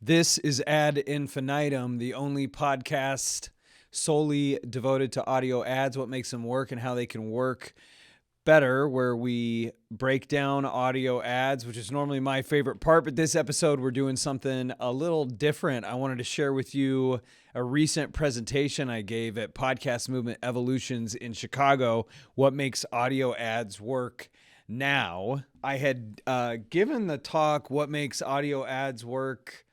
This is Ad Infinitum, the only podcast solely devoted to audio ads, what makes them work and how they can work better, where we break down audio ads, which is normally my favorite part. But this episode, we're doing something a little different. I wanted to share with you a recent presentation I gave at Podcast Movement Evolutions in Chicago, what makes audio ads work now. I had given the talk, What Makes Audio Ads Work.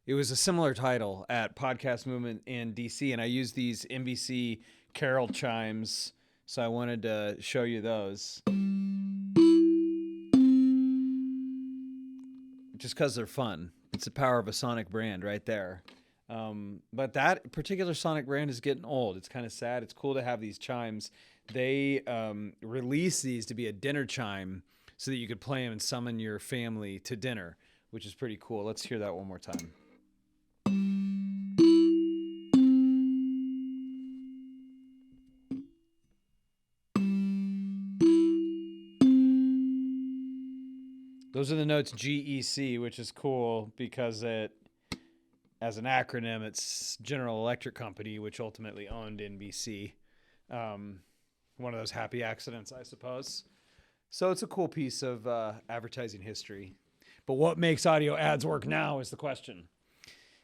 It was a similar title at Podcast Movement in DC, and I used these NBC chimes, so I wanted to show you those. Just because they're fun. It's the power of a sonic brand right there. But that particular sonic brand is getting old. It's kind of sad. It's cool to have these chimes. They released these to be a dinner chime so that you could play them and summon your family to dinner, which is pretty cool. Let's hear that one more time. Those are the notes GEC, which is cool because it, as an acronym, it's General Electric Company, which ultimately owned NBC. One of those happy accidents, I suppose. So it's a cool piece of advertising history. But what makes audio ads work now is the question.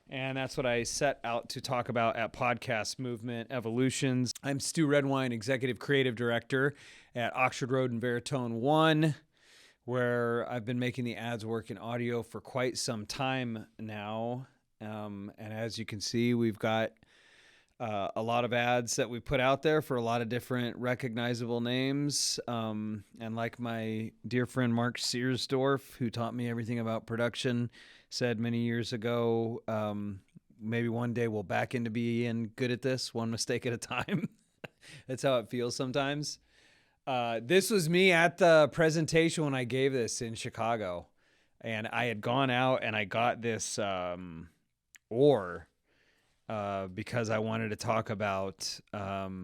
And that's what I set out to talk about at Podcast Movement Evolutions. I'm Stu Redwine, Executive Creative Director at Oxford Road and Veritone 1, where I've been making the ads work in audio for quite some time now. And as you can see, we've got a lot of ads that we put out there for a lot of different recognizable names. And like my dear friend Mark Searsdorf, who taught me everything about production, said many years ago, maybe one day we'll back into being good at this, one mistake at a time. That's how it feels sometimes. This was me at the presentation when I gave this in Chicago. And I had gone out and I got this ore because I wanted to talk about how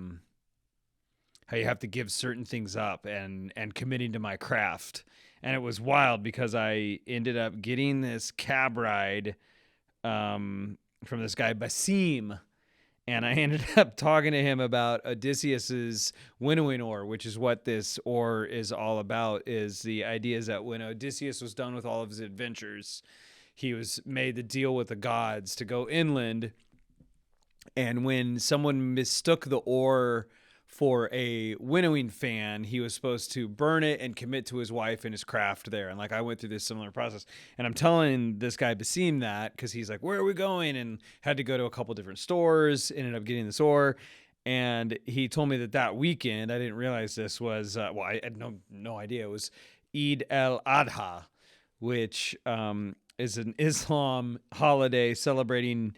you have to give certain things up and committing to my craft. And it was wild because I ended up getting this cab ride from this guy, Basim. And I ended up talking to him about Odysseus's winnowing ore, which is what this ore is all about. Is the idea is that when Odysseus was done with all of his adventures, he was made the deal with the gods to go inland. And when someone mistook the ore for a winnowing fan, he was supposed to burn it and commit to his wife and his craft there. And like I went through this similar process, and I'm telling this guy Basim that because he's like, "Where are we going?" And had to go to a couple different stores. Ended up getting this ore, and he told me that weekend, I didn't realize this was I had no idea it was Eid al-Adha, which is an Islam holiday celebrating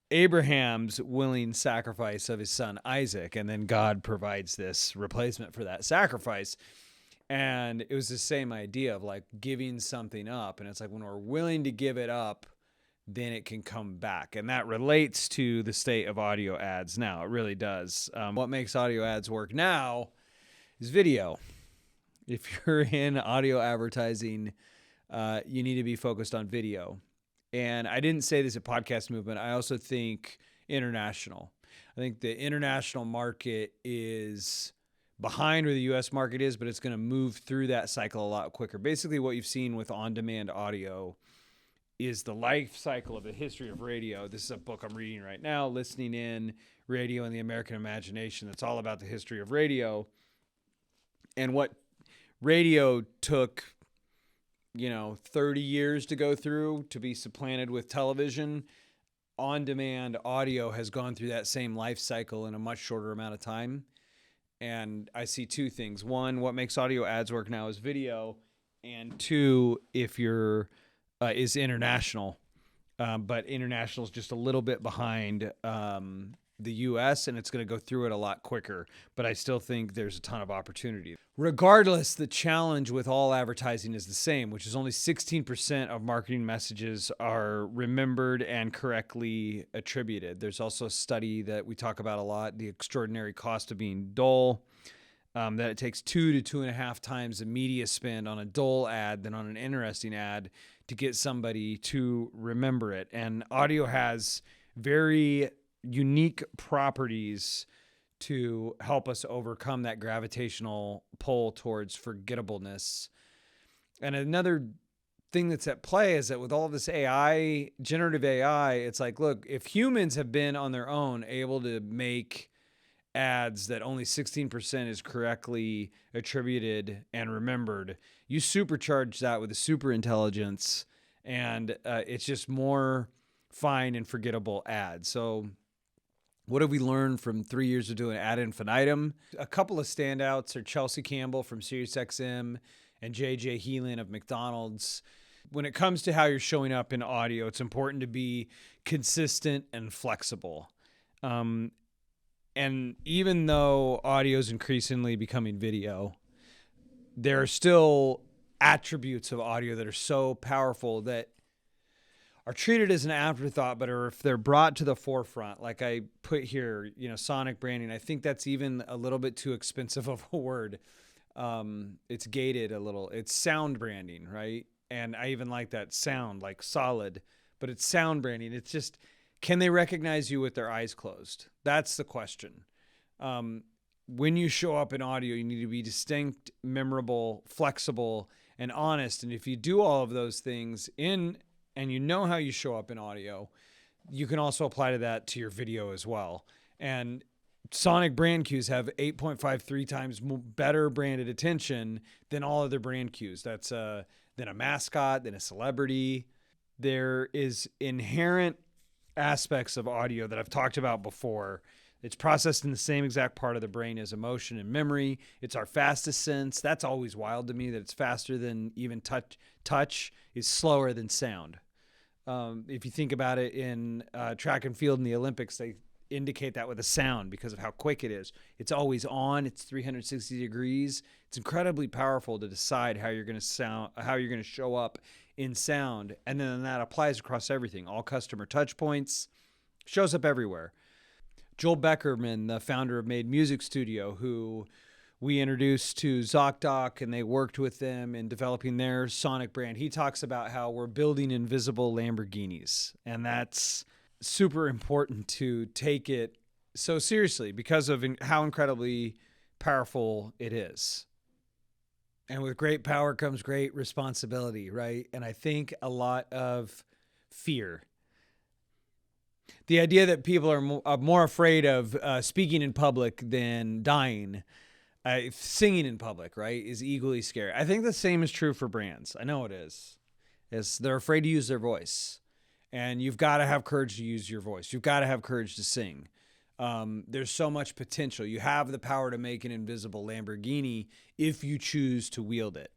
Abraham's willing sacrifice of his son Isaac, and then God provides this replacement for that sacrifice. And it was the same idea of like giving something up, and it's like when we're willing to give it up, then it can come back. And that relates to the state of audio ads now. It really does. What makes audio ads work now is video. If you're in audio advertising, you need to be focused on video. And I didn't say this at Podcast Movement. I also think international. I think the international market is behind where the U.S. market is, but it's going to move through that cycle a lot quicker. Basically, what you've seen with on-demand audio is the life cycle of the history of radio. This is a book I'm reading right now, Listening In, Radio and the American Imagination. That's all about the history of radio and what radio took 30 years to go through to be supplanted with television. On-demand audio has gone through that same life cycle in a much shorter amount of time. And I see two things. One, what makes audio ads work now is video. And two, if you're, is international. But international is just a little bit behind the U.S., and it's going to go through it a lot quicker. But I still think there's a ton of opportunity. Regardless, the challenge with all advertising is the same, which is only 16% of marketing messages are remembered and correctly attributed. There's also a study that we talk about a lot, the extraordinary cost of being dull, that it takes 2 to 2.5 times the media spend on a dull ad than on an interesting ad to get somebody to remember it. And audio has very unique properties to help us overcome that gravitational pull towards forgettableness. And another thing that's at play is that with all this AI, generative AI, it's like, look, if humans have been on their own able to make ads that only 16% is correctly attributed and remembered, you supercharge that with a super intelligence, and it's just more fine and forgettable ads. So what have we learned from 3 years of doing Ad Infinitum? A couple of standouts are Chelsea Campbell from SiriusXM and JJ Helen of McDonald's. When it comes to how you're showing up in audio, it's important to be consistent and flexible. And even though audio is increasingly becoming video, there are still attributes of audio that are so powerful that are treated as an afterthought, but if they're brought to the forefront, like I put here, sonic branding, I think that's even a little bit too expensive of a word. It's gated a little. It's sound branding, right? And I even like that sound, like solid, but it's sound branding. It's just, can they recognize you with their eyes closed? That's the question. When you show up in audio, you need to be distinct, memorable, flexible, and honest. And if you do all of those things and you know how you show up in audio, you can also apply to that to your video as well. And sonic brand cues have 8.53 times better branded attention than all other brand cues. That's than a mascot, than a celebrity. There is inherent aspects of audio that I've talked about before. It's processed in the same exact part of the brain as emotion and memory. It's our fastest sense. That's always wild to me, that it's faster than even touch. Touch is slower than sound. If you think about it in track and field in the Olympics, they indicate that with a sound because of how quick it is. It's always on. It's 360 degrees. It's incredibly powerful to decide how you're going to show up in sound. And then that applies across everything. All customer touch points, shows up everywhere. Joel Beckerman, the founder of Made Music Studio, who we introduced to Zocdoc, and they worked with them in developing their sonic brand. He talks about how we're building invisible Lamborghinis, and that's super important to take it so seriously because of how incredibly powerful it is. And with great power comes great responsibility, right? And I think a lot of fear. The idea that people are more afraid of speaking in public than dying, singing in public, right, is equally scary. I think the same is true for brands. I know it is. They're afraid to use their voice. And you've got to have courage to use your voice. You've got to have courage to sing. There's so much potential. You have the power to make an invisible Lamborghini if you choose to wield it.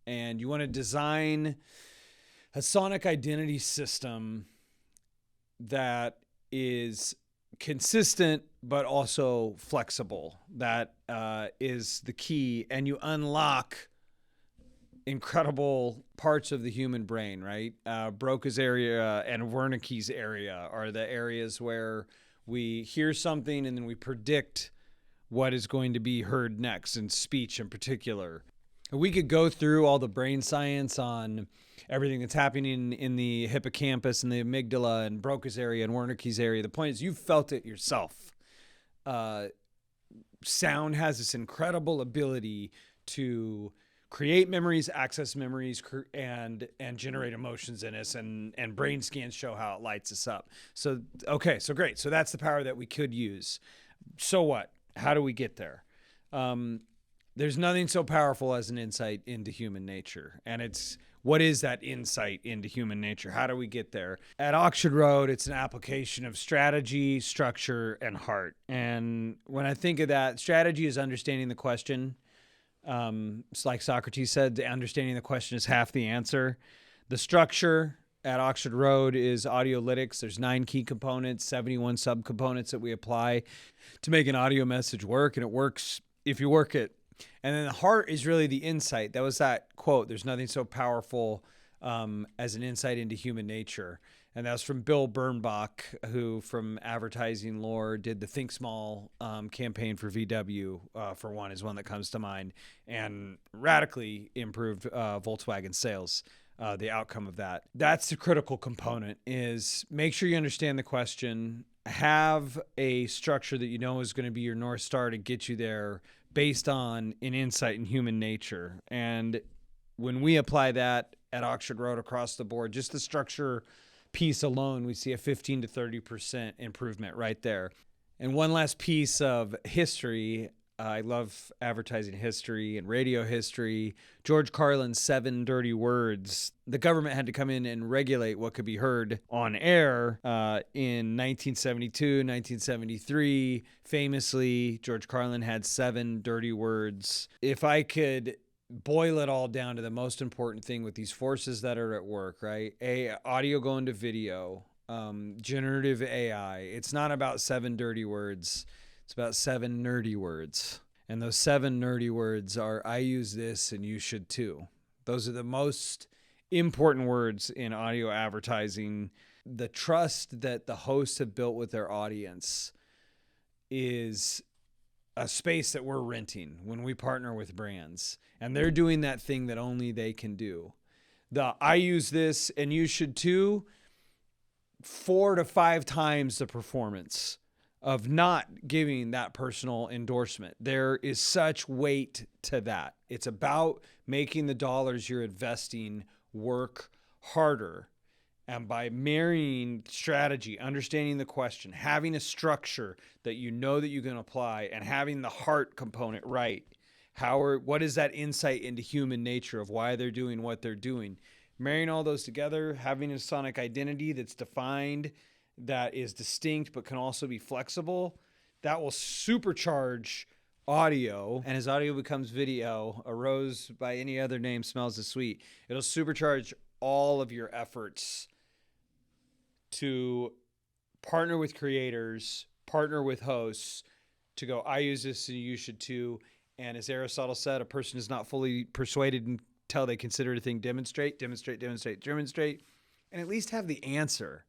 And you want to design a sonic identity system that is consistent but also flexible. That is the key. And you unlock incredible parts of the human brain, right? Broca's area and Wernicke's area are the areas where we hear something and then we predict what is going to be heard next, in speech in particular. We could go through all the brain science on everything that's happening in the hippocampus and the amygdala and Broca's area and Wernicke's area. The point is, you've felt it yourself. Sound has this incredible ability to create memories, access memories, and generate emotions in us, and brain scans show how it lights us up. So, okay, so great. So that's the power that we could use. So what? How do we get there? There's nothing so powerful as an insight into human nature. And what is that insight into human nature? How do we get there? At Oxford Road, it's an application of strategy, structure, and heart. And when I think of that, strategy is understanding the question. It's like Socrates said, understanding the question is half the answer. The structure at Oxford Road is Audiolytics. There's 9 key components, 71 subcomponents that we apply to make an audio message work. And it works if you work it. And then the heart is really the insight. That was that quote, there's nothing so powerful as an insight into human nature. And that was from Bill Bernbach, who from Advertising Lore did the Think Small campaign for VW, for one, is one that comes to mind, and radically improved Volkswagen sales. the outcome of that. That's the critical component, is make sure you understand the question, have a structure that you know is going to be your North Star to get you there based on an insight in human nature. And when we apply that at Oxford Road across the board, just the structure piece alone, we see a 15 to 30% improvement right there. And one last piece of history. I love advertising history and radio history. George Carlin's 7 Dirty Words. The government had to come in and regulate what could be heard on air in 1972, 1973. Famously, George Carlin had 7 dirty words. If I could boil it all down to the most important thing with these forces that are at work, right? Audio going to video, generative AI. It's not about 7 dirty words. It's about 7 nerdy words. And those 7 nerdy words are, I use this and you should too. Those are the most important words in audio advertising. The trust that the hosts have built with their audience is a space that we're renting when we partner with brands. And they're doing that thing that only they can do. The I use this and you should too, 4 to 5 times the performance of not giving that personal endorsement. There is such weight to that. It's about making the dollars you're investing work harder. And by marrying strategy, understanding the question, having a structure that you know that you can apply, and having the heart component right, what is that insight into human nature of why they're doing what they're doing? Marrying all those together, having a sonic identity that's defined, that is distinct but can also be flexible, that will supercharge audio. And as audio becomes video, a rose by any other name smells as sweet. It'll supercharge all of your efforts to partner with creators, partner with hosts, to go, I use this and you should too. And as Aristotle said, a person is not fully persuaded until they consider a thing demonstrate, and at least have the answer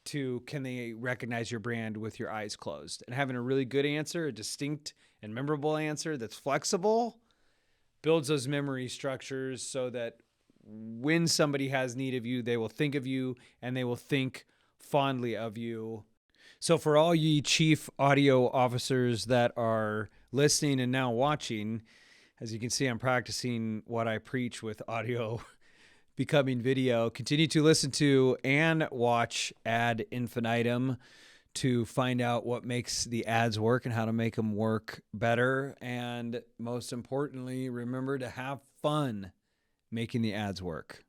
to, can they recognize your brand with your eyes closed? And having a really good answer, a distinct and memorable answer that's flexible, builds those memory structures so that when somebody has need of you, they will think of you and they will think fondly of you. So for all ye chief audio officers that are listening and now watching, as you can see, I'm practicing what I preach with audio becoming video. Continue to listen to and watch Ad Infinitum to find out what makes the ads work and how to make them work better. And most importantly, remember to have fun making the ads work.